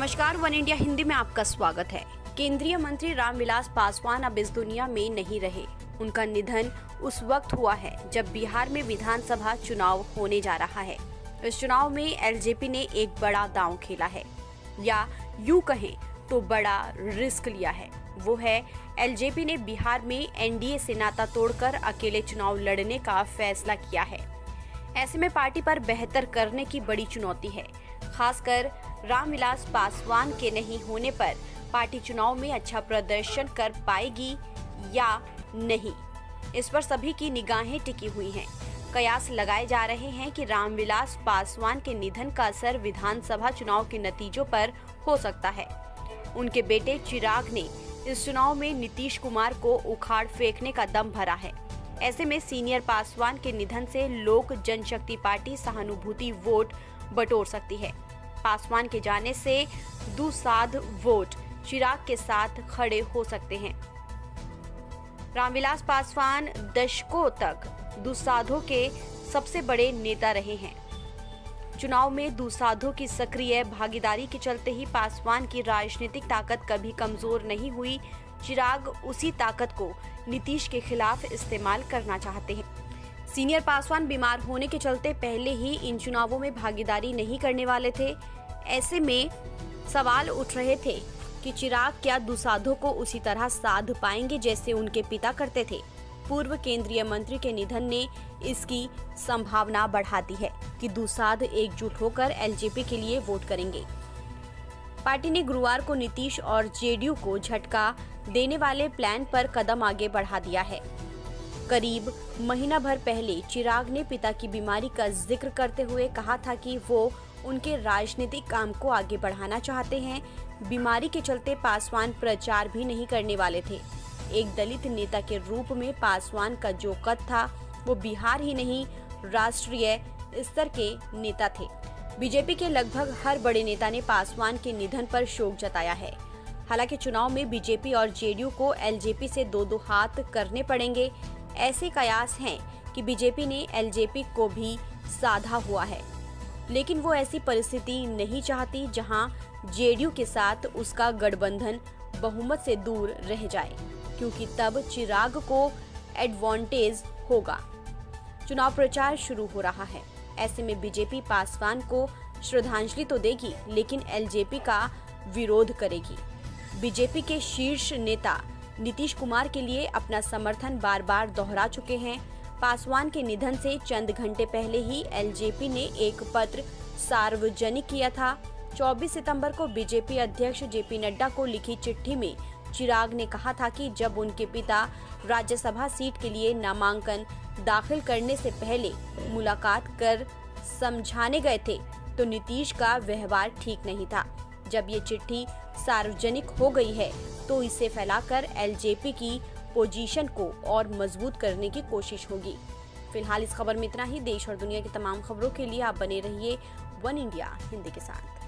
नमस्कार, one India Hindi में आपका स्वागत है। केंद्रीय मंत्री रामविलास पासवान अब इस दुनिया में नहीं रहे। उनका निधन उस वक्त हुआ है जब बिहार में विधानसभा चुनाव होने जा रहा है। इस चुनाव में एलजेपी ने एक बड़ा दांव खेला है, या यूं कहें तो बड़ा रिस्क लिया है। वो है एलजेपी ने बिहार में एनडीए से नाता तोड़कर अकेले चुनाव लड़ने का फैसला किया है। ऐसे में पार्टी पर बेहतर करने की बड़ी चुनौती है। खासकर रामविलास पासवान के नहीं होने पर पार्टी चुनाव में अच्छा प्रदर्शन कर पाएगी या नहीं, इस पर सभी की निगाहें टिकी हुई हैं। कयास लगाए जा रहे हैं कि रामविलास पासवान के निधन का असर विधानसभा चुनाव के नतीजों पर हो सकता है। उनके बेटे चिराग ने इस चुनाव में नीतीश कुमार को उखाड़ फेंकने का दम भरा है। ऐसे में सीनियर पासवान के निधन से लोक जनशक्ति पार्टी सहानुभूति वोट बटोर सकती है। पासवान के जाने से दुसाध वोट चिराग के साथ खड़े हो सकते हैं। रामविलास पासवान दशकों तक दुसाधों के सबसे बड़े नेता रहे हैं। चुनाव में दुसाधों की सक्रिय भागीदारी के चलते ही पासवान की राजनीतिक ताकत कभी कमजोर नहीं हुई। चिराग उसी ताकत को नीतीश के खिलाफ इस्तेमाल करना चाहते हैं। सीनियर पासवान बीमार होने के चलते पहले ही इन चुनावों में भागीदारी नहीं करने वाले थे। ऐसे में सवाल उठ रहे थे कि चिराग क्या दुसाधों को उसी तरह साध पाएंगे जैसे उनके पिता करते थे। पूर्व केंद्रीय मंत्री के निधन ने इसकी संभावना बढ़ा दी है कि दुसाध एकजुट होकर एलजेपी के लिए वोट करेंगे। पार्टी ने गुरुवार को नीतीश और जेडीयू को झटका देने वाले प्लान पर कदम आगे बढ़ा दिया है। करीब महीना भर पहले चिराग ने पिता की बीमारी का जिक्र करते हुए कहा था कि वो उनके राजनीतिक काम को आगे बढ़ाना चाहते हैं। बीमारी के चलते पासवान प्रचार भी नहीं करने वाले थे। एक दलित नेता के रूप में पासवान का जो कद था वो बिहार ही नहीं राष्ट्रीय स्तर के नेता थे। बीजेपी के लगभग हर बड़े नेता ने पासवान के निधन पर शोक जताया है। हालांकि चुनाव में बीजेपी और जेडीयू को एलजेपी से दो हाथ करने पड़ेंगे। ऐसे कयास हैं कि बीजेपी ने एलजेपी को भी साधा हुआ है, लेकिन वो ऐसी परिस्थिति नहीं चाहती जहां जेडीयू के साथ उसका गठबंधन बहुमत से दूर रह जाए, क्योंकि तब चिराग को एडवांटेज होगा। चुनाव प्रचार शुरू हो रहा है। ऐसे में बीजेपी पासवान को श्रद्धांजलि तो देगी, लेकिन एलजेपी का विरोध करेगी। बीजेपी के शीर्ष नेता नीतीश कुमार के लिए अपना समर्थन बार बार दोहरा चुके हैं। पासवान के निधन से चंद घंटे पहले ही एलजेपी ने एक पत्र सार्वजनिक किया था। 24 सितंबर को बीजेपी अध्यक्ष जेपी नड्डा को लिखी चिट्ठी में चिराग ने कहा था कि जब उनके पिता राज्यसभा सीट के लिए नामांकन दाखिल करने से पहले मुलाकात कर समझाने गए थे तो नीतीश का व्यवहार ठीक नहीं था। जब ये चिट्ठी सार्वजनिक हो गई है तो इसे फैलाकर एलजेपी की पोजीशन को और मजबूत करने की कोशिश होगी। फिलहाल इस खबर में इतना ही। देश और दुनिया की तमाम खबरों के लिए आप बने रहिए वन इंडिया हिंदी के साथ।